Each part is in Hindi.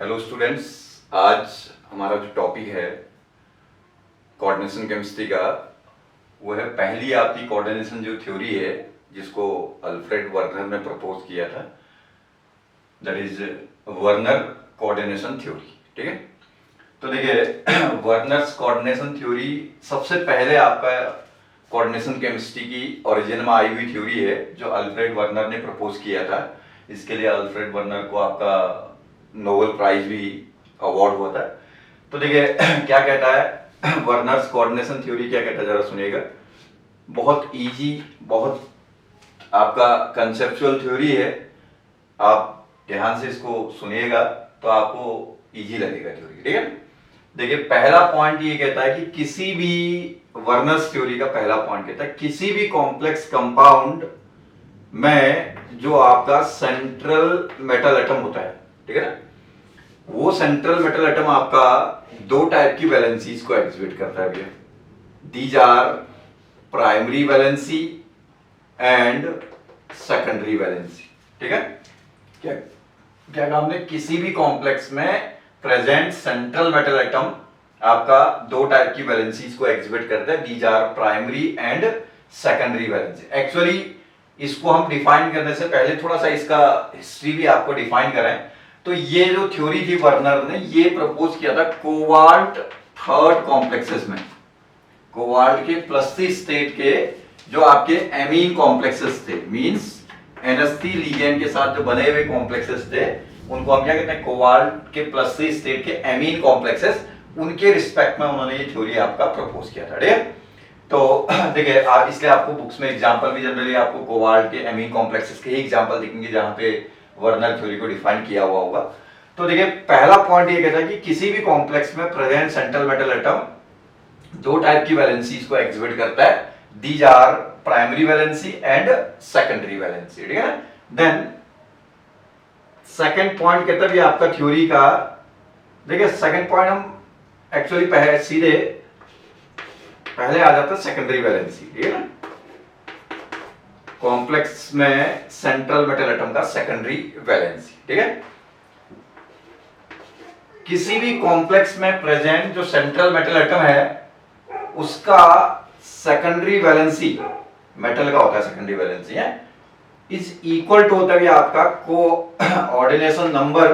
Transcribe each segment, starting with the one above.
हेलो स्टूडेंट्स, आज हमारा जो टॉपिक है कोऑर्डिनेशन केमिस्ट्री का वो है पहली आपकी कोऑर्डिनेशन जो थ्योरी है जिसको अल्फ्रेड वर्नर ने प्रपोज किया था, that is Werner coordination theory. ठीक है, तो देखिए वर्नर्स कोऑर्डिनेशन थ्योरी सबसे पहले आपका कोऑर्डिनेशन केमिस्ट्री की ओरिजिन में आई हुई थ्योरी है जो अल्फ्रेड वर्नर ने प्रपोज किया था। इसके लिए अल्फ्रेड वर्नर को आपका नोबेल प्राइज भी अवार्ड हुआ था। तो देखिए क्या कहता है वर्नर्स कोऑर्डिनेशन थ्योरी, क्या कहता है जरा सुनिएगा। बहुत इजी, बहुत आपका कंसेप्चुअल थ्योरी है, आप ध्यान से इसको सुनिएगा तो आपको इजी लगेगा थ्योरी। ठीक है, देखिए पहला पॉइंट ये कहता है कि किसी भी वर्नर्स थ्योरी का पहला पॉइंट कहता है किसी भी कॉम्प्लेक्स कंपाउंड में जो आपका सेंट्रल मेटल एटम होता है, ठीक है ना, वो सेंट्रल मेटल एटम आपका दो टाइप की वैलेंसीज को एग्जिबिट करता है भैया। These are primary valency and secondary valency. ठीक है, क्या क्या काम ने किसी भी कॉम्प्लेक्स में प्रेजेंट सेंट्रल मेटल एटम आपका दो टाइप की वैलेंसीज को एग्जिबिट करता है। These are primary and secondary valency. Actually इसको हम डिफाइन करने से पहले थोड़ा सा इसका हिस्ट्री भी आपको डिफाइन करें तो ये जो थ्योरी थी वर्नर ने ये प्रपोज किया था कोबाल्ट थर्ड कॉम्प्लेक्सेस में। कोबाल्ट के +3 स्टेट के जो आपके एमीन कॉम्प्लेक्सेस थे, मींस NH3 लिगेंड के साथ जो बने हुए कॉम्प्लेक्सेस थे उनको हम क्या कहते हैं, कोबाल्ट के +3 स्टेट के एमीन कॉम्प्लेक्सेस, उनके रिस्पेक्ट में उन्होंने ये थ्योरी आपका प्रपोज किया था। ठीक है, तो देखिए इसलिए आपको बुक्स में एग्जांपल भी जनरली आपको कोबाल्ट के एमीन कॉम्प्लेक्सेस के ही एग्जांपल दिखेंगे जहां पे वर्नर थ्योरी को डिफाइन किया हुआ होगा। तो देखिए पहला पॉइंट ये कहता है कि किसी भी कॉम्प्लेक्स में प्रेजेंट सेंट्रल मेटल एटम दो टाइप की वैलेंसीज को एग्जिबिट करता है। These are primary valency and secondary valency. ठीक है ना, देन सेकंड पॉइंट कहता है आपका थ्योरी का, देखिए सेकंड पॉइंट हम एक्चुअली सीधे पहले आ जाता है सेकेंडरी वैलेंसी। ठीक है ना, कॉम्प्लेक्स में सेंट्रल मेटल एटम का सेकेंडरी वैलेंसी। ठीक है, किसी भी कॉम्प्लेक्स में प्रेजेंट जो सेंट्रल मेटल एटम है उसका सेकेंडरी वैलेंसी मेटल का होता है, सेकेंडरी वैलेंसी है इज इक्वल टू होता है आपका coordination number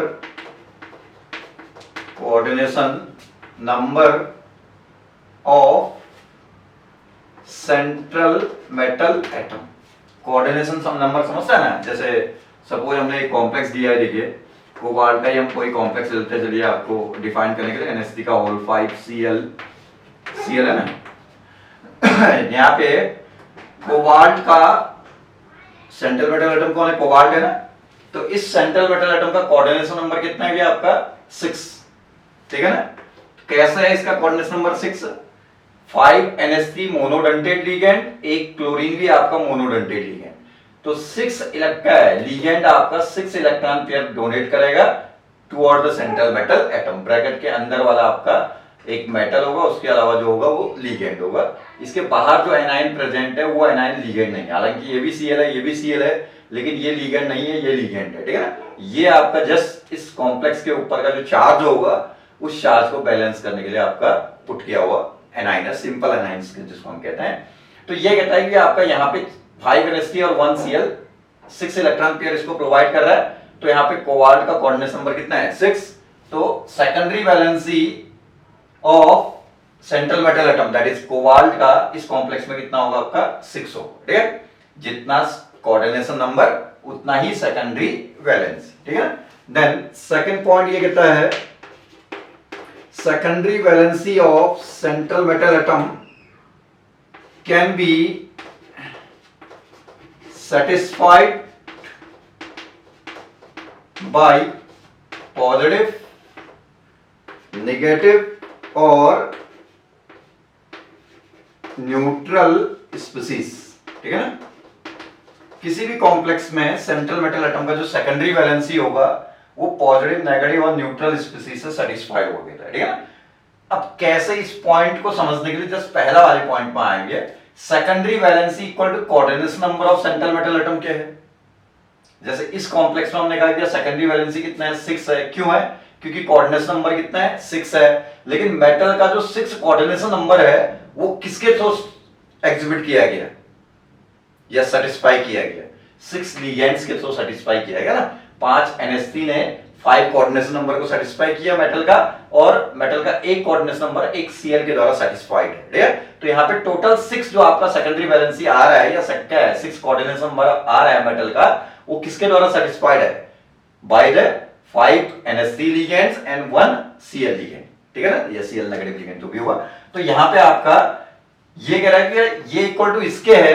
of central metal atom. Coordination number समझते हैं ना, जैसे सपोज हमने एक कॉम्प्लेक्स दिया है, देखिए कोबाल्ट का ही हम कोई कॉम्प्लेक्स लेते हैं, चलिए आपको डिफाइन करने के लिए NH3 का होल 5Cl है ना यहाँ पे कोबाल्ट का सेंट्रल मेटल एटम कौन है, कोबाल्ट है ना, तो इस सेंट्रल मेटल एटम का कोऑर्डिनेशन नंबर कितना है आपका 6। ठीक है ना, कैसा है इसका coordination number 6, 5 NH3 monodentate ligand, एक क्लोरीन भी आपका मोनोडेंटेट लिगेंड, तो 6 इलेक्ट्रॉन लिगेंड आपका 6 इलेक्ट्रॉन पेयर डोनेट करेगा toward the central metal atom. Bracket के अंदर वाला आपका एक मेटल होगा, उसके अलावा जो होगा वो लिगेंड होगा। इसके बाहर जो एनाइन प्रेजेंट है वो एनाइन लिगेंड नहीं है, हालांकि ये भी Cl है, ये भी Cl है, लेकिन ये लिगेंड नहीं है, ये लिगेंड है। ठीक है ना, ये आपका जस्ट इस कॉम्प्लेक्स के ऊपर का जो चार्ज होगा उस चार्ज को बैलेंस करने के लिए आपका पुट किया हुआ एनाइन है, सिंपल एनाइन जिसको हम कहते हैं। तो ये कहता है कि आपका यहाँ पे 5 NH3 और 1 Cl 6 इलेक्ट्रॉन पेयर इसको प्रोवाइड कर रहा है, तो यहाँ पे कोबाल्ट का कोऑर्डिनेशन नंबर कितना है 6। तो secondary valency of central metal atom that is cobalt का इस कॉम्प्लेक्स में कितना होगा आपका 6 होगा। ठीक है, जितना कोऑर्डिनेशन नंबर उतना ही सेकेंडरी वैलेंसी। ठीक है, देन सेकंड पॉइंट ये कहता है secondary valency of central metal atom can be satisfied by positive, negative और न्यूट्रल स्पीसीज। ठीक है ना, किसी भी कॉम्प्लेक्स में सेंट्रल मेटल एटम का जो सेकेंडरी वैलेंसी होगा वो पॉजिटिव, नेगेटिव और न्यूट्रल स्पीसीज से सेटिस्फाइड हो गया था। ठीक है ना, अब कैसे इस पॉइंट को समझने के लिए जस्ट पहला वाले पॉइंट में आएंगे। Secondary valency equal to coordination number of central metal atom क्या है, जैसे इस कॉम्प्लेक्स में हमने कहा कि सेकेंडरी वैलेंसी कितना है 6 है, क्यों है, क्योंकि कोऑर्डिनेशन नंबर कितना है 6 है, लेकिन मेटल का जो 6 कोऑर्डिनेशन नंबर है वो किसके थ्रू एग्जीक्यूट किया गया या सेटिस्फाई किया गया, 6 लिगेंड्स के थ्रू सेटिस्फाई किया गया ना। 5 NH3 ने 5 कोऑर्डिनेशन नंबर को सेटिस्फाई किया मेटल का, और मेटल का एक कोऑर्डिनेशन नंबर एक Cl के द्वारा सेटिस्फाइड है, ठीक है। तो यहाँ पे टोटल 6 जो आपका सेकेंडरी वैलेंसी आ रहा है या क्या है 6 कोऑर्डिनेशन नंबर आ रहा है मेटल का, वो किसके द्वारा सेटिस्फाइड है, by the 5 NH3 ligands and 1 Cl ligand, ठीक है ना, या Cl नेगेटिव लिगेंड जो भी हुआ। तो यहाँ पे आपका ये कह रहा है कि ये इक्वल टू इसके है,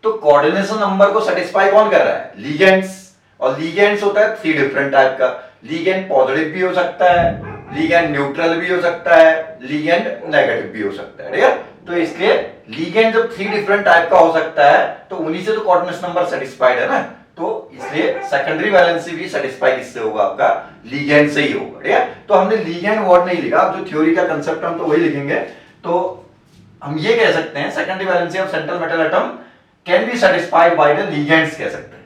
तो कोऑर्डिनेशन नंबर को सेटिस्फाई कौन कर रहा है, लिगेंड्स। और लिगेंड्स होता है 3 डिफरेंट टाइप का, लिगेंड पॉजिटिव भी हो सकता है, लिगेंड न्यूट्रल भी हो सकता है, लिगेंड नेगेटिव भी हो सकता है, ठीक है। तो इसलिए लिगेंड जब 3 डिफरेंट टाइप का हो सकता है तो उन्हीं से तो कोऑर्डिनेशन नंबर सेटिस्फाइड है ना, तो इसलिए सेकेंडरी वैलेंसी भी सेटिस्फाई किससे होगा, आपका लिगेंड से ही होगा, ठीक है। तो हमने लिगेंड वर्ड नहीं लिखा, अब जो थ्योरी का कंसेप्ट हम तो वही लिखेंगे। तो हम ये कह सकते हैं secondary valency of central metal atom can be satisfied by the ligands, कह सकते हैं।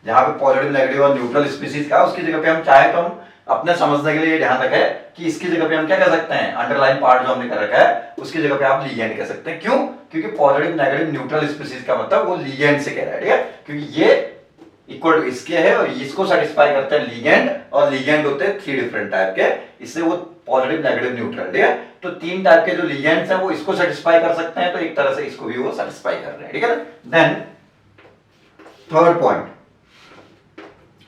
जहां पे पॉजिटिव नेगेटिव और न्यूट्रल स्पीशीज का, उसकी जगह पे हम चाहे तो हम अपने समझने के लिए ध्यान रखें कि इसकी जगह पे हम क्या कह सकते हैं, अंडरलाइन पार्ट जो हमने कर रखा है उसकी जगह पे आप लिगेंड कह सकते हैं। क्यों, क्योंकि पॉजिटिव नेगेटिव न्यूट्रल स्पीशीज का मतलब वो लिगेंड से कह रहा है, ठीक है। क्योंकि ये इक्वल टू इसके है और इसको सेटिस्फाई करते हैं लिगेंड, और लिगेंड होते हैं 3 डिफरेंट टाइप के, इससे वो पॉजिटिव नेगेटिव न्यूट्रल, ठीक है। तो 3 टाइप के जो लिगेंड्स हैं वो इसको सेटिस्फाई कर सकते हैं, तो एक तरह से इसको भी वो सेटिस्फाई कर रहे हैं, ठीक है। Then third point,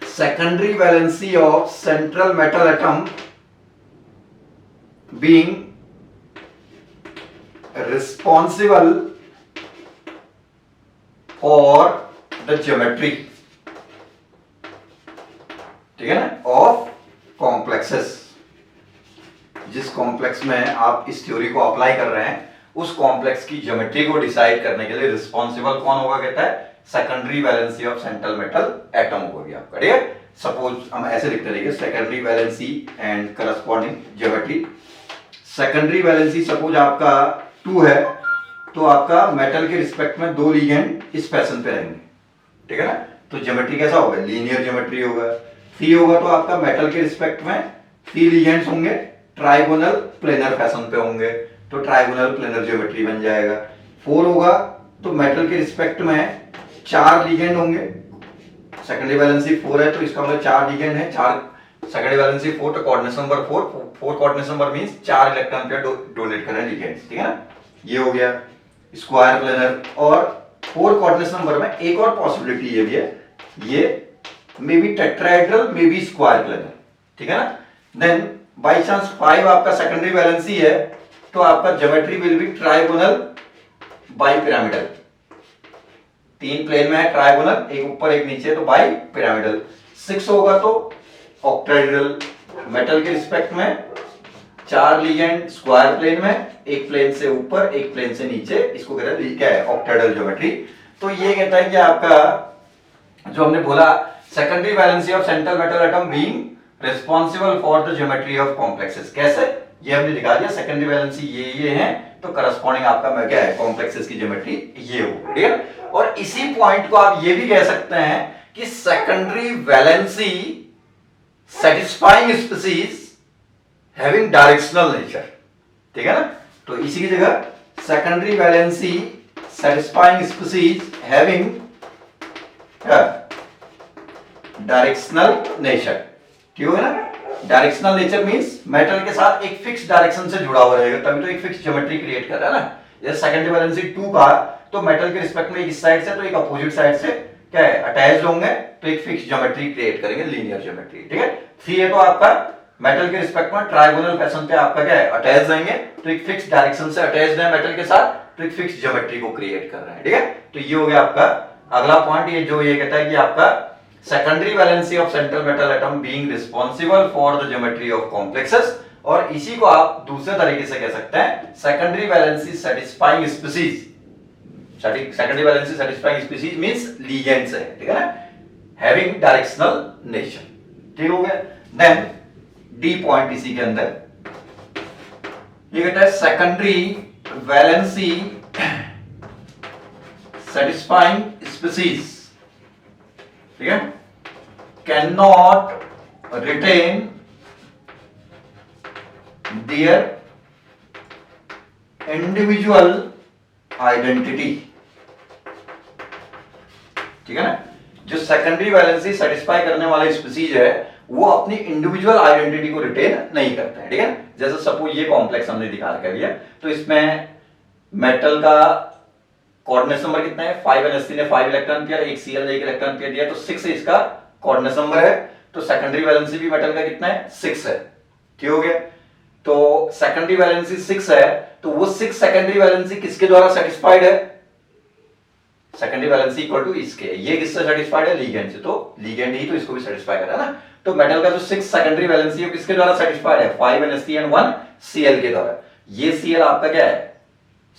secondary valency of central metal atom being responsible for the geometry, ठीक है ना, of complexes। जिस कॉम्प्लेक्स में आप इस थ्योरी को अप्लाई कर रहे हैं उस कॉम्प्लेक्स की ज्योमेट्री को डिसाइड करने के लिए रिस्पॉन्सिबल कौन होगा, कहता है secondary valency of central metal atom होगी आपका, ठीक है। सपोज हम ऐसे लिखते रहेंगे secondary valency and corresponding geometry. Secondary valency suppose आपका 2 है, तो आपका मेटल के रिस्पेक्ट में 2 लिगेंड इस फैशन पे रहेंगे, ठीक है ना। तो ज्योमेट्री कैसा होगा, लीनियर ज्योमेट्री होगा। 3 होगा तो आपका मेटल के रिस्पेक्ट में 3 लिगेंड्स होंगे, ट्राइगोनल प्लेनर फैशन पे होंगे, तो ट्राइगोनल प्लेनर ज्योमेट्री बन जाएगा। 4 होगा तो मेटल के रिस्पेक्ट में 4 लिगेंड होंगे, सेकेंडरी वैलेंसी 4 है तो इसका मतलब 4 लिगेंड है, 4 सेकेंडरी वैलेंसी 4 तो coordination number 4 coordination number means 4 electron pair donate कर रहे हैं लिगेंड्स, ठीक है ना। ये हो गया स्क्वायर प्लेनर। और 4 कोऑर्डिनेशन नंबर में एक और पॉसिबिलिटी ये भी है, ये may be tetrahedral may be square planar, ठीक है ना। देन बाय चांस 5 आपका सेकेंडरी वैलेंसी है तो आपका geometry will be trigonal bipyramidal, 3 plane में है ट्राइगोनल, एक ऊपर एक नीचे, तो बाई पिरामिडल। 6 होगा तो ऑक्टाहेड्रल, मेटल के रिस्पेक्ट में 4 लिगेंड स्क्वायर प्लेन में, एक प्लेन से ऊपर एक प्लेन से नीचे, इसको कहते हैं क्या है ऑक्टाहेड्रल ज्योमेट्री। तो ये कहता है कि आपका जो हमने बोला secondary valency of central metal atom being responsible for the geometry of complexes, कैसे ये हमने दिखा दिया, सेकेंडरी वैलेंसी ये है तो करस्पॉन्डिंग आपका क्या है कॉम्प्लेक्सेस की ज्योमेट्री ये हो, ठीक है। और इसी पॉइंट को आप ये भी कह सकते हैं कि secondary valency satisfying species having directional nature, ठीक है ना। तो इसी की जगह secondary valency satisfying species having directional nature, ठीक है ना। डायरेक्शनल नेचर मींस मेटल के साथ एक फिक्स डायरेक्शन से जुड़ा हुआ रहेगा, तभी तो एक फिक्स ज्योमेट्री क्रिएट कर रहा है ना। जैसे सेकेंडरी वैलेंसी 2 का तो मेटल के रिस्पेक्ट में एक इस साइड से तो एक अपोजिट साइड से क्या है अटैच्ड होंगे, तो एक फिक्स ज्योमेट्री क्रिएट करेंगे, लीनियर ज्योमेट्री, ठीक है। 3 है तो आपका मेटल के रिस्पेक्ट में ट्राइगोनल फैशन पे आपका क्या है अटैच रहेंगे, तो एक फिक्स डायरेक्शन से अटैच्ड है मेटल के साथ, तो एक फिक्स ज्योमेट्री को क्रिएट कर रहे हैं, ठीक है। तो ये हो गया आपका अगला पॉइंट, ये जो ये कहता है कि आपका secondary valency of central metal atom being responsible for the geometry of complexes, और इसी को आप दूसरे तरीके से कह सकते हैं secondary valency satisfying species. Secondary valency satisfying species means ligands है, ठीक है ना, हैविंग डायरेक्शनल नेचर, ठीक हो गया। देन डी पॉइंट इसी के अंदर ये कहता है सेकेंडरी वैलेंसी सेटिस्फाइंग स्पीशीज, ठीक है, can not retain their individual identity. ठीक है ना, जो सेकेंडरी वैलेंसी सेटिस्फाई करने वाले स्पीसीज है वो अपनी इंडिविजुअल आइडेंटिटी को रिटेन नहीं करते हैं। ठीक है, जैसे सपोज ये कॉम्प्लेक्स हमने दिखा कर लिया, तो इसमें मेटल का कोऑर्डिनेट नंबर कितना है 5 ने 5 इलेक्ट्रॉन पेयर, एक Cl ने 1 इलेक्ट्रॉन पेयर दिया, तो 6 इसका कोऑर्डिनेट नंबर है। तो सेकेंडरी वैलेंसी भी मेटल का कितना है 6 है। ठीक हो गया, तो सेकेंडरी वैलेंसी 6 है, तो वो 6 सेकेंडरी वैलेंसी किसके द्वारा सेटिस्फाइड है? सेकेंडरी वैलेंसी इक्वल टू इसके, ये किससे सेटिस्फाइड है? लिगेंड से, तो लिगेंड ही तो इसको भी सेटिस्फाई कर रहा है ना। तो मेटल का जो 6 सेकेंडरी वैलेंसी है किसके द्वारा सेटिस्फाइड है? 5 एंड 1 Cl के द्वारा। ये Cl आपका क्या है?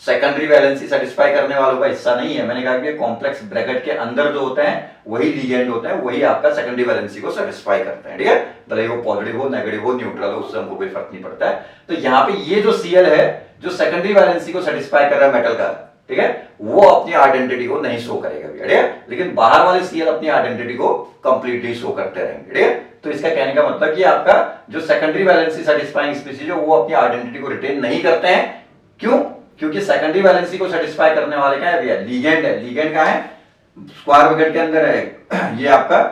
सेकेंडरी वैलेंसी सेटिस्फाई करने वालों का हिस्सा नहीं है। मैंने कहा कि कॉम्प्लेक्स ब्रैकेट के अंदर जो होते हैं वही लिगेंड होते हैं, वही आपका सेकेंडरी वैलेंसी को सेटिस्फाई करते हैं। ठीक है, भले वो पॉजिटिव हो, नेगेटिव हो, न्यूट्रल हो, उससे हमको कोई फर्क नहीं पड़ता है। तो यहाँ पे ये जो Cl है जो सेकेंडरी वैलेंसी को सेटिस्फाई कर रहा है मेटल का, ठीक है, वो अपनी आइडेंटिटी को नहीं शो करेगा, ठीक है, लेकिन बाहर वाले Cl अपनी आइडेंटिटी को कंप्लीटली शो करते रहेंगे। ठीक है, तो इसका कहने का मतलब कि आपका जो सेकेंडरी वैलेंसी सेटिस्फाइंग स्पीसीज है वो अपनी आइडेंटिटी को रिटेन नहीं करते हैं। क्यों? क्योंकि सेकेंडरी वैलेंसी को सेटिस्फाई करने वाले क्या है भैया? लिगेंड है। लिगेंड का है स्क्वायर ब्रैकेट के अंदर है, ये आपका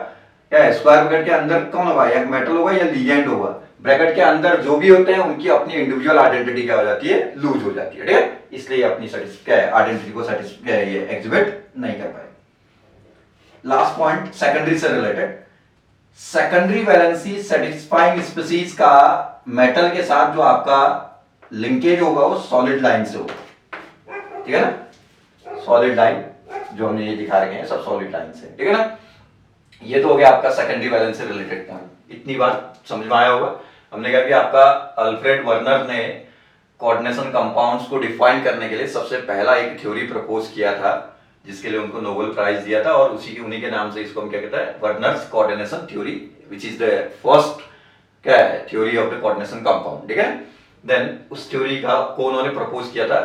क्या है? स्क्वायर ब्रैकेट के अंदर कौन होगा? या मेटल होगा या लिगेंड होगा। ब्रैकेट के अंदर जो भी होते हैं उनकी अपनी इंडिविजुअल आइडेंटिटी क्या हो जाती है? लूज हो जाती है। ठीक है, इसलिए अपनी आइडेंटिटी को सेटिस्फाई ये एग्जिबिट नहीं कर पाए। लास्ट पॉइंट सेकेंडरी से related, secondary valency satisfying species का मेटल के साथ जो आपका लिंकेज होगा वो सॉलिड लाइन से होगा। ठीक है ना, सॉलिड लाइन जो हमने ये दिखा रखे हैं सब सॉलिड लाइन से। ठीक है ना, ये तो हो गया आपका सेकेंडरी वैलेंस से रिलेटेड पॉइंट। इतनी बात समझ में आया होगा। हमने कहा कि आपका अल्फ्रेड वर्नर ने कोऑर्डिनेशन कंपाउंड्स को डिफाइन करने के लिए सबसे पहला एक थ्योरी प्रपोज किया था, जिसके लिए उनको नोबेल प्राइज दिया था, और उन्हीं के नाम से इसको हम क्या कहते हैं? Werner's coordination theory, which is the first क्या है? Theory of the coordination compound. ठीक है, देन उस थ्योरी को उन्होंने प्रपोज किया था।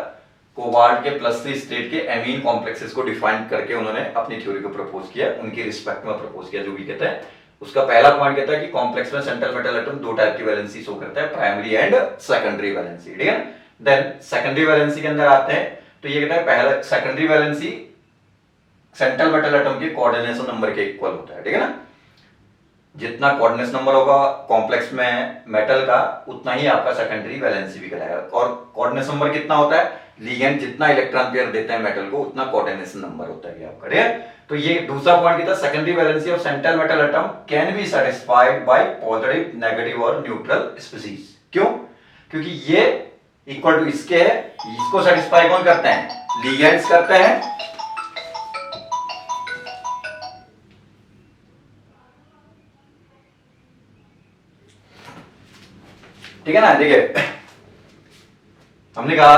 कोबाल्ट के +3 स्टेट के एमीन कॉम्प्लेक्सेस को डिफाइन करके उन्होंने अपनी थ्योरी को प्रपोज किया, उनकी रिस्पेक्ट में प्रपोज किया, जो भी कहते हैं। उसका पहला पॉइंट कहता है कि कॉम्प्लेक्स में सेंट्रल मेटल एटम दो टाइप की वैलेंसी शो करता है, प्राइमरी एंड सेकेंडरी वैलेंसी। ठीक है, देन सेकेंडरी वैलेंसी के अंदर आते हैं, तो ये कहता है पहला secondary valency central metal atom के कोऑर्डिनेशन नंबर के इक्वल होता है। ठीक है ना, जितना कोऑर्डिनेशन नंबर होगा कॉम्प्लेक्स में मेटल का उतना ही आपका सेकेंडरी वैलेंसी भी कहलाएगा। और कोऑर्डिनेशन नंबर कितना होता है? लिगेंड जितना इलेक्ट्रॉन पेयर देते हैं मेटल को उतना कोऑर्डिनेशन नंबर होता है आपका। ठीक है, तो ये दूसरा पॉइंट क्या था? Secondary valency of central metal atom can be satisfied bye positive, negative और न्यूट्रल स्पीसीज। क्यों? क्योंकि ये इक्वल टू इसके है, इसको सेटिस्फाई कौन करते हैं? लिगेंड्स करते हैं। ठीक है ना, देखिए हमने कहा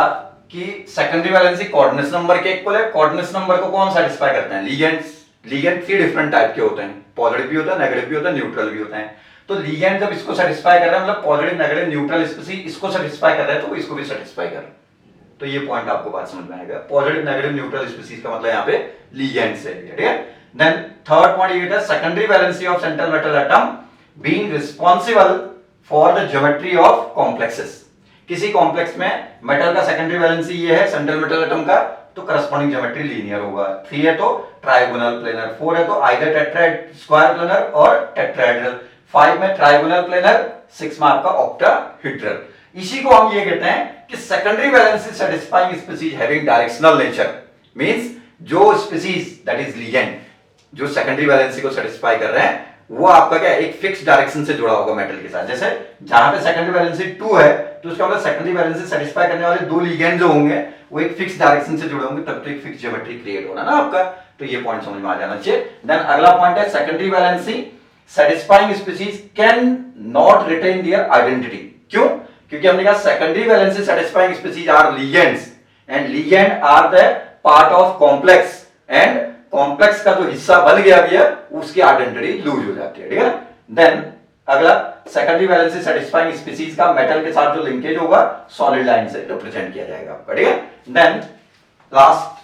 कि सेकेंडरी वैलेंसी कोऑर्डिनेशन नंबर के इक्वल है। कोऑर्डिनेशन नंबर को कौन सेटिस्फाई करते हैं? लिगेंड्स। लिगेंड 3 डिफरेंट टाइप के होते हैं, पॉजिटिव भी होता है, नेगेटिव भी होता है, न्यूट्रल भी होता है। तो लिगेंड जब इसको सेटिस्फाई कर रहा है, मतलब पॉजिटिव, नेगेटिव, न्यूट्रल स्पीसीज इसको सेटिस्फाई कर रहा है, तो इसको भी सेटिस्फाई कर रहा है। तो ये पॉइंट आपको बात समझ में आएगा। पॉजिटिव, नेगेटिव, न्यूट्रल स्पीसीज का मतलब यहाँ पे लिगेंड्स है। ठीक है, देन थर्ड पॉइंट ये है secondary valency of central metal atom being responsible for the geometry of complexes. किसी कॉम्प्लेक्स में मेटल का सेकेंडरी वैलेंसी ये है सेंट्रल मेटल एटम का, तो करस्पॉन्डिंग ज्योमेट्री लीनियर होगा। 3 है तो ट्राइगोनल प्लेनर, 4 है तो आइदर टेट्राहेड स्क्वायर प्लेनर और टेट्राहेड्रल, 5 में ट्राइगोनल प्लेनर, 6 में आपका ऑक्टाहेड्रल। इसी को हम ये कहते हैं कि secondary valency satisfying species having directional nature, means जो स्पीसीज दैट इज लिगेंड जो सेकेंडरी वैलेंसी को सेटिस्फाई कर रहे हैं वो आपका क्या एक फिक्स डायरेक्शन से जुड़ा होगा मेटल के साथ। जैसे जहां पे सेकेंडरी वैलेंसी 2 है तो उसका मतलब सेकेंडरी वैलेंसी सेटिस्फाई करने वाले दो लिगेंड जो होंगे वो एक फिक्स डायरेक्शन से जुड़े होंगे, तब तो एक फिक्स ज्योमेट्री क्रिएट होना ना आपका। तो ये पॉइंट समझ में आ जाना चाहिए। देन अगला पॉइंट है secondary valency satisfying species can not retain their identity. क्यों? क्योंकि हमने कहा secondary valency satisfying species are ligands and ligand are the part of complex, and complex का जो हिस्सा बन गया भी है उसकी आइडेंटिटी लूज हो जाती है। ठीक है, देन अगला सेकेंडरी वैलेंसी सेटिस्फाइंग स्पीसीज का मेटल के साथ जो लिंकेज होगा सॉलिड लाइन से रिप्रेजेंट किया जाएगा आपका। ठीक है, देन लास्ट,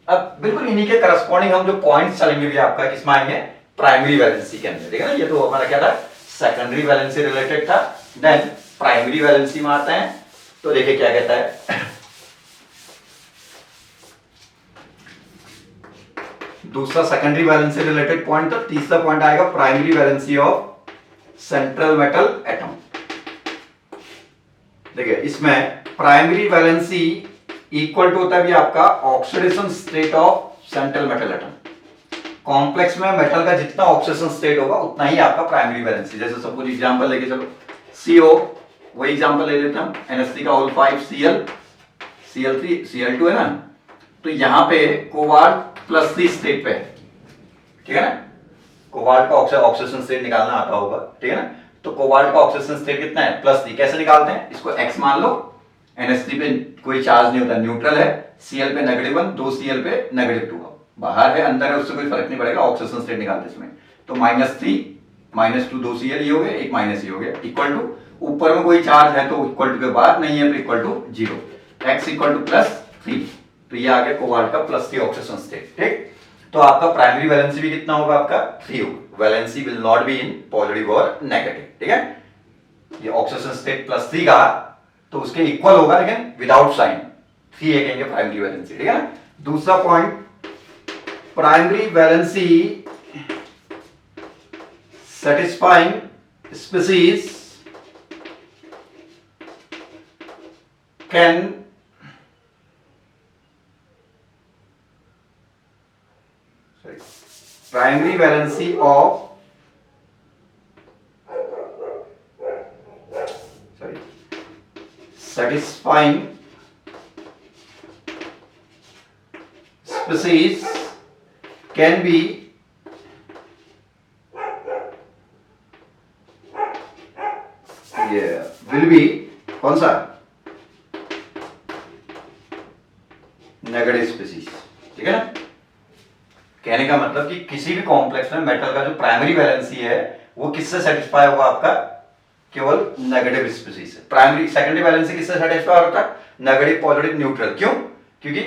अब बिल्कुल इन्हीं के करस्पॉन्डिंग हम जो पॉइंट्स चलेंगे भी आपका किसमें आएंगे? प्राइमरी वैलेंसी के अंदर। ठीक है ना, ये तो हमारा क्या था? सेकेंडरी वैलेंसी रिलेटेड था। देन प्राइमरी वैलेंसी में आते हैं। तो देखिए क्या कहता है, दूसरा सेकेंडरी वैलेंसी रिलेटेड पॉइंट था। तीसरा पॉइंट आएगा primary valency of central metal atom. देखिए इसमें प्राइमरी वैलेंसी इक्वल टू होता है भी आपका oxidation state of central metal atom. Complex में मेटल का जितना ऑक्सीडेशन स्टेट होगा उतना ही आपका प्राइमरी वैलेंसी। जैसे सपोज एग्जांपल लेके चलो, CO वही एग्जांपल ले लेते हैं, NH3 का होल 5 Cl, Cl3 Cl2 है ना, तो यहां पे कोबाल्ट +3 स्टेट पे है, ठीक है ना। कोबाल्ट का ऑक्सीडेशन स्टेट निकालना आता होगा, ठीक है ना। तो कोबाल्ट का ऑक्सीडेशन स्टेट कितना है, +3। कैसे निकालते हैं, इसको x मान लो, NH3 पे कोई चार्ज नहीं होता, न्यूट्रल है, Cl पे -1, 2 Cl पे -2, बाहर है अंदर है उससे कोई फर्क नहीं पड़ेगा, ऑक्सीडेशन स्टेट निकालते इसमें। तो -3 -2 2 Cl ये हो गया, एक माइनस ये हो गया, इक्वल टू ऊपर में कोई चार्ज है तो इक्वल टू के बाद नहीं है तो equal to 0, x equal to +3। तो ये आ गया कोबाल्ट का +3 ऑक्सीडेशन स्टेट, ठीक। तो आपका प्राइमरी वैलेंसी भी कितना होगा, आपका 3 होगा। Valency will not be in positive और नेगेटिव, ठीक है। ये ऑक्सीडेशन स्टेट +3 का तो उसके इक्वल होगा लेकिन विदाउट साइन, 3 ये कहेंगे प्राइमरी वैलेंसी, ठीक है ना। दूसरा point, primary valency satisfying species can primary valency of satisfying species can be will be कौन सा, नेगेटिव स्पीसीज, ठीक है ना। कहने का मतलब कि किसी भी कॉम्प्लेक्स में मेटल का जो प्राइमरी वैलेंसी है वो किससे सेटिस्फाई होगा, आपका केवल नेगेटिव स्पीसीज से। प्राइमरी सेकेंडरी वैलेंसी किससे सेटिस्फाई होता है, नेगेटिव पॉजिटिव न्यूट्रल। क्यों, क्योंकि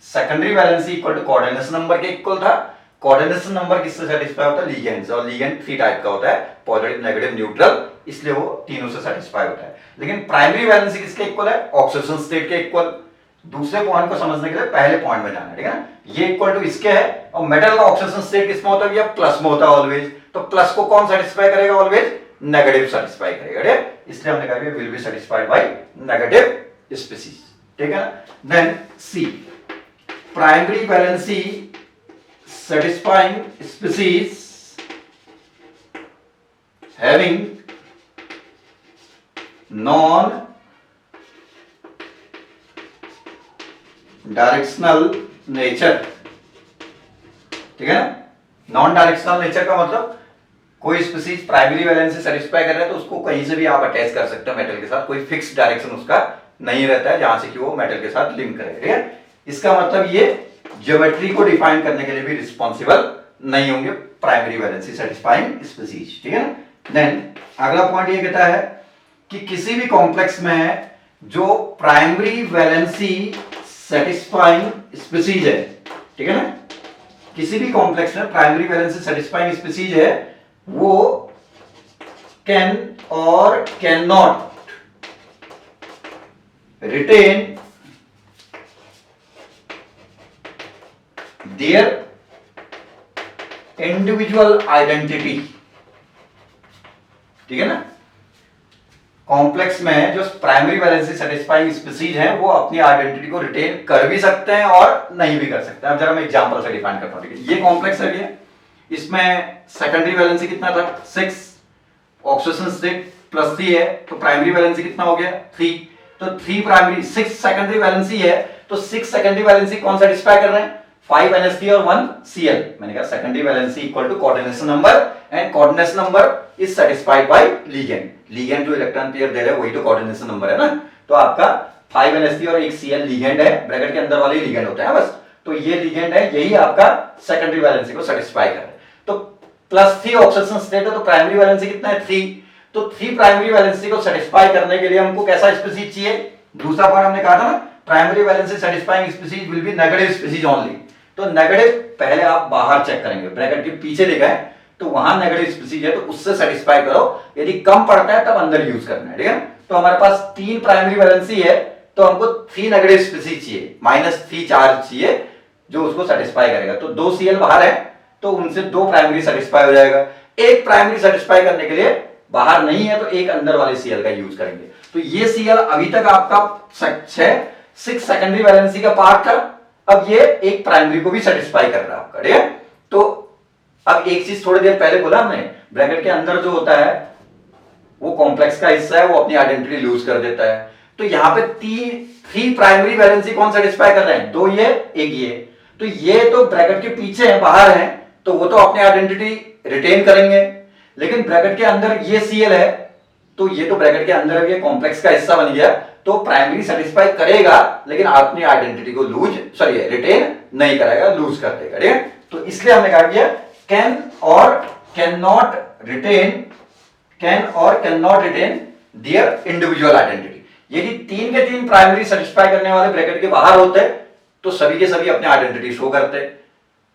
secondary valency equal to coordination number के इक्वल था। कोऑर्डिनेशन नंबर किससे सेटिस्फाई होता है, लिगेंड्स, और लिगेंड 3 टाइप का होता है, पॉजिटिव नेगेटिव न्यूट्रल, इसलिए वो तीनों से सेटिस्फाई होता है। लेकिन प्राइमरी वैलेंसी किसके इक्वल है, ऑक्सीडेशन स्टेट के इक्वल। दूसरे पॉइंट को समझने के लिए पहले पॉइंट में जाना है, ठीक है ना। ये इक्वल टू इसके है, और मेटल का ऑक्सीडेशन स्टेट किसमें होता है, या प्लस में होता है ऑलवेज। तो प्लस को कौन सेटिस्फाई करेगा, ऑलवेज नेगेटिव सेटिस्फाई करेगा, ठीक है। इसलिए हमने कहा will be satisfied by negative species, ठीक है ना। Then C, primary valency satisfying species having non directional nature, ठीक है ना। नॉन डायरेक्शनल नेचर का मतलब कोई स्पीसीज प्राइमरी वैलेंसी सेटिस्फाई कर रहा है तो उसको कहीं से भी आप अटैच कर सकते हो मेटल के साथ, कोई फिक्स डायरेक्शन उसका नहीं रहता है जहां से कि वो मेटल के साथ लिंक करे, ठीक है। इसका मतलब ये ज्योमेट्री को डिफाइन करने के लिए भी रिस्पॉन्सिबल नहीं होंगे प्राइमरी वैलेंसी सेटिस्फाइंग स्पीसीज, ठीक है ना। देन अगला पॉइंट ये कहता है कि किसी भी कॉम्प्लेक्स में जो प्राइमरी वैलेंसी सेटिस्फाइंग स्पीसीज है, ठीक है ना, किसी भी कॉम्प्लेक्स में प्राइमरी वैलेंसी सेटिस्फाइंग स्पीसीज है, वो कैन और can not retain their individual identity, ठीक है ना। कॉम्प्लेक्स में जो प्राइमरी वैलेंसी सेटिस्फाइंग स्पीसीज हैं वो अपनी आइडेंटिटी को रिटेन कर भी सकते हैं और नहीं भी कर सकते हैं। अब जरा मैं एग्जांपल से डिफाइन करता हूं, ठीक है। ये कॉम्प्लेक्स है, ये इसमें सेकेंडरी वैलेंसी कितना था, 6, ऑक्सीडेशन स्टेट +3 है, तो प्राइमरी वैलेंसी कितना हो गया, 3। तो 3 प्राइमरी, 6 सेकेंडरी वैलेंसी है, तो 6 सेकेंडरी वैलेंसी कौन सेटिस्फाई कर रहे हैं, 5 NH3 और 1 Cl। मैंने कहा secondary valency equal to coordination number, and coordination number is satisfied by ligand. Ligand जो इलेक्ट्रॉन पेयर दे रहा है वही तो कोऑर्डिनेशन नंबर है ना। तो आपका 5 NH3 और 1 Cl लिगेंड है, ब्रैकेट के अंदर वाले लिगेंड होते हैं बस। तो ये लिगेंड है, यही आपका सेकेंडरी वैलेंसी को सेटिस्फाई कर रहा है। तो +3 ऑक्सीडेशन स्टेट है, तो प्राइमरी वैलेंसी कितना है, 3। तो 3 प्राइमरी वैलेंसी को सेटिस्फाई करने के लिए हमको कैसा स्पीसीज चाहिए। दूसरा पॉइंट हमने कहा था ना, primary valency satisfying species will be negative species only. तो नेगेटिव पहले आप बाहर चेक करेंगे, ब्रैकेट के पीछे लिखा है तो वहां नेगेटिव स्पीसीज है तो उससे सेटिस्फाई करो, यदि कम पड़ता है तब अंदर यूज करना है, ठीक है। तो हमारे पास 3 प्राइमरी वैलेंसी है तो हमको 3 नेगेटिव स्पीसीज चाहिए, -3 चार्ज चाहिए जो उसको सेटिस्फाई करेगा। तो 2 Cl बाहर है तो उनसे 2 प्राइमरी सेटिस्फाई हो जाएगा। एक प्राइमरी सेटिस्फाई करने के लिए बाहर नहीं है तो एक अंदर वाले Cl का यूज करेंगे। तो ये Cl अभी तक आपका 6 सेकेंडरी वैलेंसी का पार्ट था, अब ये एक प्राइमरी को भी सेटिस्फाई कर रहा है आपका, ठीक है। तो अब एक चीज थोड़ी देर पहले बोला हमने, ब्रैकेट के अंदर जो होता है वो कॉम्प्लेक्स का हिस्सा है, वो अपनी आइडेंटिटी लूज कर देता है। तो यहां पे 3 प्राइमरी वैलेंसी कौन सेटिस्फाई कर रहे हैं, 2 ये एक ये। तो ये तो ब्रैकेट के पीछे है, बाहर है, तो वो तो अपनी आइडेंटिटी रिटेन करेंगे, लेकिन ब्रैकेट के अंदर ये Cl है तो ये तो ब्रैकेट के अंदर ये कॉम्प्लेक्स का हिस्सा बन गया, तो प्राइमरी सेटिस्फाई करेगा लेकिन अपनी आइडेंटिटी को रिटेन नहीं करेगा, लूज कर देगा, ठीक है। तो इसलिए हमने कहा कि कैन और can not retain their individual identity. यदि 3 के 3 प्राइमरी सेटिस्फाई करने वाले ब्रैकेट के बाहर होते तो सभी के सभी अपनी आइडेंटिटी शो करते,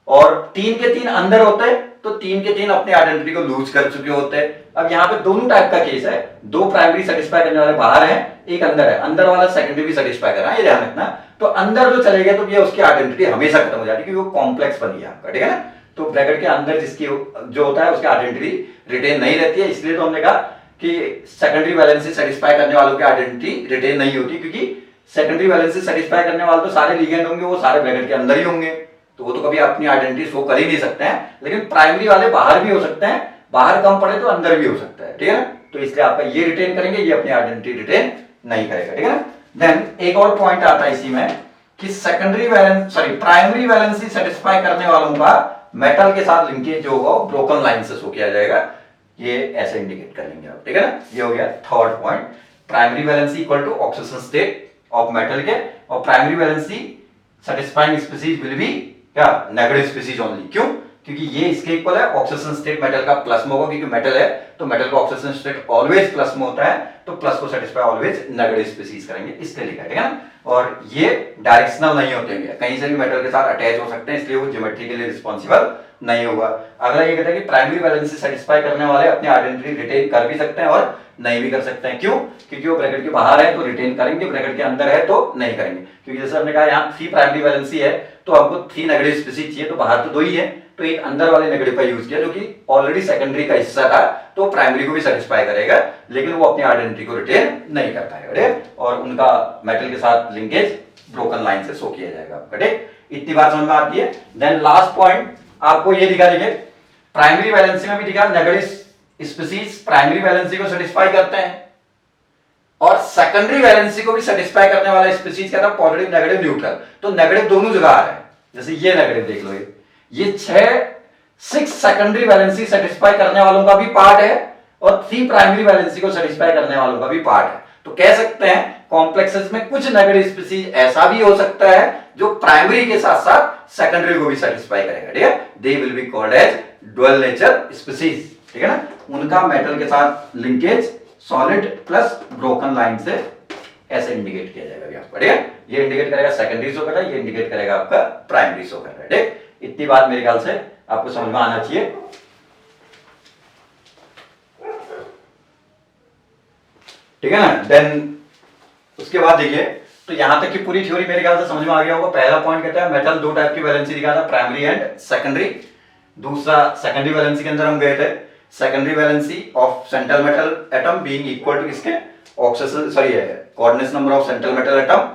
और 3 के 3 अंदर होते तो 3 के 3 अपनी आइडेंटिटी को लूज कर चुके होते। अब यहाँ पे दोनों टाइप का केस है, 2 प्राइमरी सेटिस्फाई करने वाले बाहर हैं, एक अंदर है, अंदर वाला सेकेंडरी भी सेटिस्फाई कर रहा है, ये ध्यान रखना। तो अंदर जो चले गया तो ये उसकी आइडेंटिटी हमेशा खत्म हो जाती है क्योंकि वो कॉम्प्लेक्स बन गया आपका, ठीक है ना। तो ब्रैकेट के अंदर जिसकी जो होता है उसकी आइडेंटिटी रिटेन नहीं रहती है, इसलिए तो हमने कहा कि सेकेंडरी वैलेंसी सेटिस्फाई करने वालों की आइडेंटिटी रिटेन नहीं होती, क्योंकि सेकेंडरी वैलेंसी सेटिस्फाई करने वाले तो सारे लिगेंड होंगे, वो सारे ब्रैकेट के अंदर ही होंगे, तो वो तो कभी अपनी आइडेंटिटी शो कर ही नहीं सकते हैं। लेकिन प्राइमरी वाले बाहर भी हो सकते हैं, बाहर कम पड़े तो अंदर भी हो सकता है, ठीक है ना। तो इसलिए आपका ये रिटेन करेंगे, ये अपनी आइडेंटिटी रिटेन नहीं करेगा, ठीक है ना। देन एक और पॉइंट आता है इसी में कि प्राइमरी वैलेंसी सेटिस्फाई करने वालों का मेटल के साथ लिंकेज जो होगा वो ब्रोकन लाइन से शो किया जाएगा, ये ऐसे इंडिकेट कर लेंगे आप, ठीक है ना। ये हो गया third point, primary valency equal to oxidation state of metal के, और primary valency satisfying species will be क्या, नेगेटिव स्पीसीज ओनली। क्यों, क्योंकि ये इसके इक्वल है, ऑक्सीडेशन स्टेट मेटल का प्लस में होगा, क्योंकि मेटल है तो मेटल का ऑक्सीडेशन स्टेट ऑलवेज प्लस में होता है, तो प्लस को सेटिस्फाई ऑलवेज नेगेटिव स्पीसीज करेंगे, इसलिए लिखा है, ठीक है ना। और ये डायरेक्शनल नहीं होते हैं, कहीं से भी मेटल के साथ अटैच हो सकते हैं, इसलिए वो ज्योमेट्री के लिए रिस्पॉन्सिबल नहीं होगा। अगला ये कहता है कि प्राइमरी वैलेंसी सेटिस्फाई करने वाले अपनी आइडेंटिटी रिटेन कर भी सकते हैं और नहीं भी कर सकते हैं। क्यों, क्योंकि वो ब्रैकेट के बाहर है तो रिटेन करेंगे, ब्रैकेट के अंदर है तो नहीं करेंगे। क्योंकि जैसे हमने कहा यहाँ 3 प्राइमरी वैलेंसी है तो आपको 3 नेगेटिव स्पीसीज चाहिए, तो बाहर तो 2 ही है, तो एक अंदर वाले नेगेटिव का यूज किया जो कि ऑलरेडी सेकेंडरी का हिस्सा था, तो प्राइमरी को भी सेटिस्फाई करेगा लेकिन वो अपनी आइडेंटिटी को रिटेन नहीं कर पाएगा, और उनका मेटल के साथ लिंकेज ब्रोकन लाइन से शो किया जाएगा आपका, ठीक। इतनी बात समझ में आती है। देन लास्ट पॉइंट आपको ये दिखा, देखिए प्राइमरी वैलेंसी में भी दिखा नेगेटिव स्पीसीज प्राइमरी वैलेंसी को सेटिस्फाई करते हैं, और सेकेंडरी वैलेंसी को भी सेटिस्फाई करने वाला स्पीसीज क्या था, पॉजिटिव नेगेटिव न्यूट्रल। तो नेगेटिव दोनों जगह आ रहा है, जैसे ये नेगेटिव देख लो, ये 6 सेकेंडरी वैलेंसी सेटिस्फाई करने वालों का भी पार्ट है और 3 प्राइमरी वैलेंसी को सेटिस्फाई करने वालों का भी पार्ट है। तो कह सकते हैं कॉम्प्लेक्सेस में कुछ नेगेटिव स्पीसीज ऐसा भी हो सकता है जो प्राइमरी के साथ साथ सेकेंडरी को भी सेटिस्फाई करेगा, ठीक है। They will be called as dual nature species, ठीक है ना। उनका मेटल के साथ linkage solid plus broken line से ऐसे इंडिकेट किया जाएगा आपका, ठीक है। ये इंडिकेट करेगा सेकेंडरी शो कर रहा है, ये इंडिकेट करेगा आपका प्राइमरी शो कर रहा है, ठीक। इतनी बात मेरे ख्याल से आपको समझ में आना चाहिए, ठीक है ना। देन उसके बाद देखिए, तो यहां तक की पूरी थ्योरी मेरे ख्याल से समझ में आ गया होगा। पहला पॉइंट कहता है मेटल 2 टाइप की वैलेंसी दिखा था, प्राइमरी एंड सेकेंडरी। दूसरा सेकेंडरी वैलेंसी के अंदर हम गए थे secondary valency of central metal atom being equal to किसके, oxidation coordination number of central metal atom.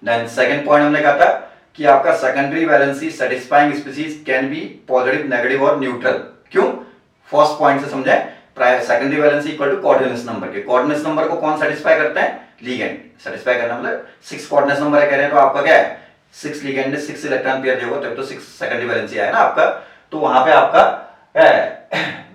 Then second point हमने कहा था कि आपका secondary valency satisfying species can be positive negative और न्यूट्रल। क्यों, फर्स्ट पॉइंट से समझे, secondary valency equal to coordination number के, कोऑर्डिनेशन नंबर को कौन सेटिस्फाई करते हैं, लिगेंड सेटिस्फाई करना, मतलब 6 कोऑर्डिनेशन नंबर है कह रहे हैं तो आपका क्या है 6 लिगेंड है, 6 इलेक्ट्रॉन पेयर जो होगा तब तो 6 सेकेंडरी वैलेंसी आया ना आपका। तो वहां पे आपका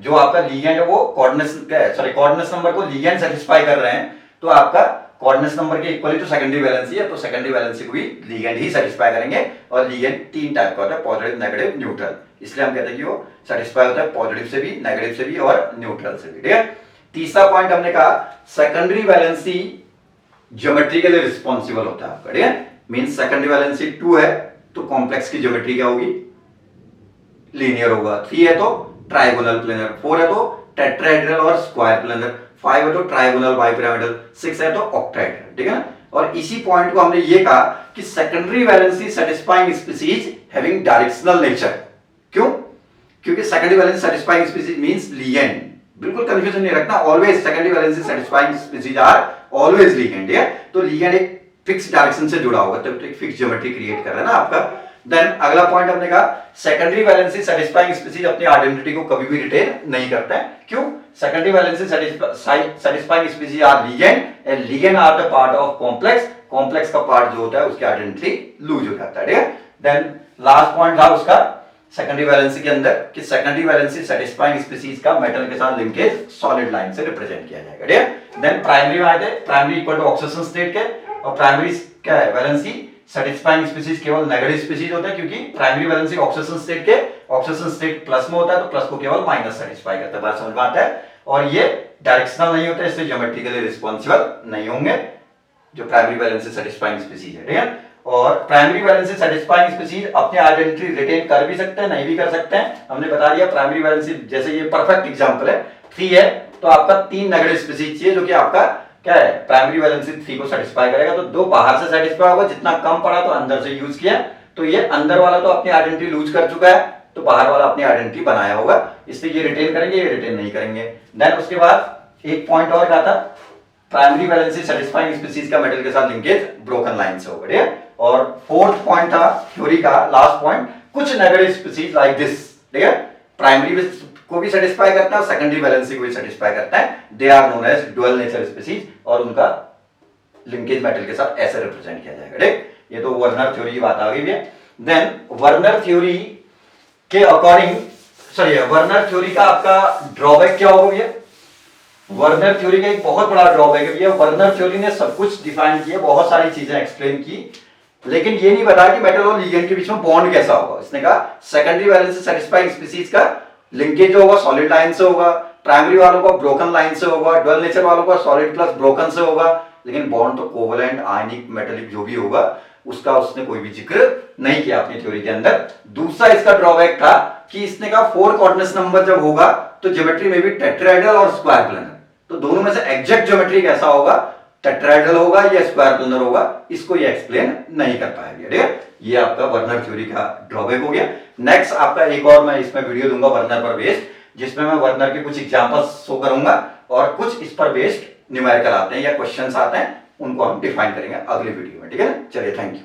जो आपका लिगेंड है वो कोऑर्डिनेशन नंबर को लिगेंड सेटिस्फाई कर रहे हैं, तो आपका कोऑर्डिनेशन नंबर के इक्वली तो सेकेंडरी वैलेंसी है, तो सेकेंडरी वैलेंसी को भी लिगेंड ही सेटिस्फाई करेंगे। और लिगेंड 3 टाइप का होता है, पॉजिटिव नेगेटिव न्यूट्रल, इसलिए हम कहते हैं कि वो सेटिस्फाई होता है पॉजिटिव से भी, नेगेटिव से भी और न्यूट्रल से भी, ठीक है। तीसरा पॉइंट हमने कहा सेकेंडरी वैलेंसी ज्योमेट्री के लिए रिस्पॉन्सिबल होता है आपका, ठीक है। मींस सेकेंडरी वैलेंसी 2 है तो कॉम्प्लेक्स की ज्योमेट्री क्या होगी, लीनियर होगा, 3 है तो ट्राइगोनल प्लेनर, 4 है तो टेट्राहेड्रल और स्क्वायर प्लेनर, 5 है तो ट्राइगोनल बाइपिरामिडल, 6 है तो ऑक्टाहेड्रल, ठीक है ना। और इसी पॉइंट को हमने ये कहा कि secondary valency satisfying species having directional nature. क्यों? क्योंकि secondary valency satisfying species means ligand, बिल्कुल कंफ्यूजन नहीं रखना, always secondary valency satisfying species are always ligand, ठीक है। तो लिगेंड एक फिक्स डायरेक्शन से जुड़ा होगा, तो एक फिक्स ज्योमेट्री क्रिएट कर रहा है ना आपका। देन अगला पॉइंट हमने कहा सेकेंडरी वैलेंसी सेटिस्फाइंग स्पीसीज अपनी आइडेंटिटी को कभी भी रिटेन नहीं करते हैं। क्यों? Secondary valency satisfying species are ligand and ligand are the part of complex, complex का पार्ट जो होता है उसकी आइडेंटिटी लूज हो जाता है, ठीक है। देन लास्ट पॉइंट था उसका सेकेंडरी वैलेंसी के अंदर कि सेकेंडरी वैलेंसी सेटिस्फाइंग स्पीसीज का मेटल के साथ लिंकेज सॉलिड लाइन से रिप्रेजेंट किया जाएगा, ठीक है। देन प्राइमरी में आए थे, primary equal to oxygen state के, और प्राइमरी क्या है वैलेंसी सेटिस्फाइंग स्पीसीज केवल नेगेटिव स्पीसीज होता है, क्योंकि प्राइमरी वैलेंसी ऑक्सीजन स्टेट के, ऑक्सीजन स्टेट प्लस में होता है तो प्लस को केवल माइनस सेटिस्फाई करता है, बात समझ में आता है। और ये डायरेक्शनल नहीं होता है, इसलिए ज्योमेट्रिकली रिस्पॉन्सिबल नहीं होंगे जो प्राइमरी वैलेंसी सेटिस्फाइंग स्पीसीज है, ठीक है। और प्राइमरी वैलेंसी सेटिस्फाइंग स्पीसीज अपनी आइडेंटिटी रिटेन कर भी सकते हैं, नहीं भी कर सकते हैं। हमने बता दिया प्राइमरी वैलेंसी, जैसे ये परफेक्ट एग्जांपल है 3 है तो आपका 3 नेगेटिव स्पीसीज चाहिए जो कि आपका क्या है प्राइमरी वैलेंसी 3 को सेटिस्फाई करेगा, तो 2 बाहर से सेटिस्फाई होगा, जितना कम पड़ा तो अंदर से यूज किया, तो ये अंदर वाला तो अपनी आइडेंटिटी लूज कर चुका है, तो बाहर वाला अपनी आइडेंटिटी बनाया होगा, इसलिए ये रिटेन करेंगे, ये रिटेन नहीं करेंगे। देन उसके बाद एक पॉइंट और कहा था, प्राइमरी वैलेंसी सेटिस्फाइंग स्पीसीज का मेटल के साथ लिंकेज ब्रोकन लाइन से होगा, ठीक है। और फोर्थ पॉइंट था थ्योरी का लास्ट पॉइंट, कुछ नेगेटिव स्पीसीज लाइक दिस, ठीक है, प्राइमरी को भी सेटिस्फाई करता है और सेकेंडरी वैलेंसी को भी सेटिस्फाई करता है, they are known as dual nature species, और उनका लिंकेज मेटल के साथ ऐसे रिप्रेजेंट किया जाएगा, ठीक। ये तो वर्नर थ्योरी की बात आ गई है। देन वर्नर थ्योरी के अकॉर्डिंग, सॉरी वर्नर थ्योरी का आपका ड्रॉबैक क्या होगा भैया? वर्नर थ्योरी का एक बहुत बड़ा ड्रॉबैक है भैया, वर्नर थ्योरी ने सब कुछ डिफाइन किया, बहुत सारी चीजें एक्सप्लेन की, लेकिन ये नहीं बताया कि मेटल और लिगेंड के बीच में बॉन्ड कैसा होगा। इसने कहा सेकेंडरी वैलेंसी सेटिस्फाइंग स्पीसीज का लिंकेज होगा सॉलिड लाइन से होगा, प्राइमरी वालों का ब्रोकन लाइन से होगा, डुअल नेचर वालों का सॉलिड प्लस ब्रोकन से होगा, लेकिन बॉन्ड तो कोवलेंट आयनिक मेटेलिक जो भी होगा उसका उसने कोई भी जिक्र नहीं किया अपनी थ्योरी के अंदर। दूसरा इसका ड्रॉबैक था कि इसने कहा 4 कोऑर्डिनेट नंबर जब होगा तो ज्योमेट्री में भी टेट्राहेड्रल और स्क्वायर प्लेनर, तो दोनों में से एग्जैक्ट ज्योमेट्री कैसा होगा, टेट्राहेड्रल होगा या स्क्वायर प्लेनर होगा, इसको ये एक्सप्लेन नहीं कर पाएगा, ठीक है। ये आपका वर्नर थ्योरी का ड्रॉबैक हो गया। नेक्स्ट आपका एक और मैं इसमें वीडियो दूंगा वर्नर पर बेस्ड, जिसमें मैं वर्नर के कुछ एग्जांपल्स शो करूंगा और कुछ इस पर बेस्ड न्यूमेरिकल आते हैं या क्वेश्चंस आते हैं, उनको हम डिफाइन करेंगे अगले वीडियो में, ठीक है ना। चलिए, थैंक यू।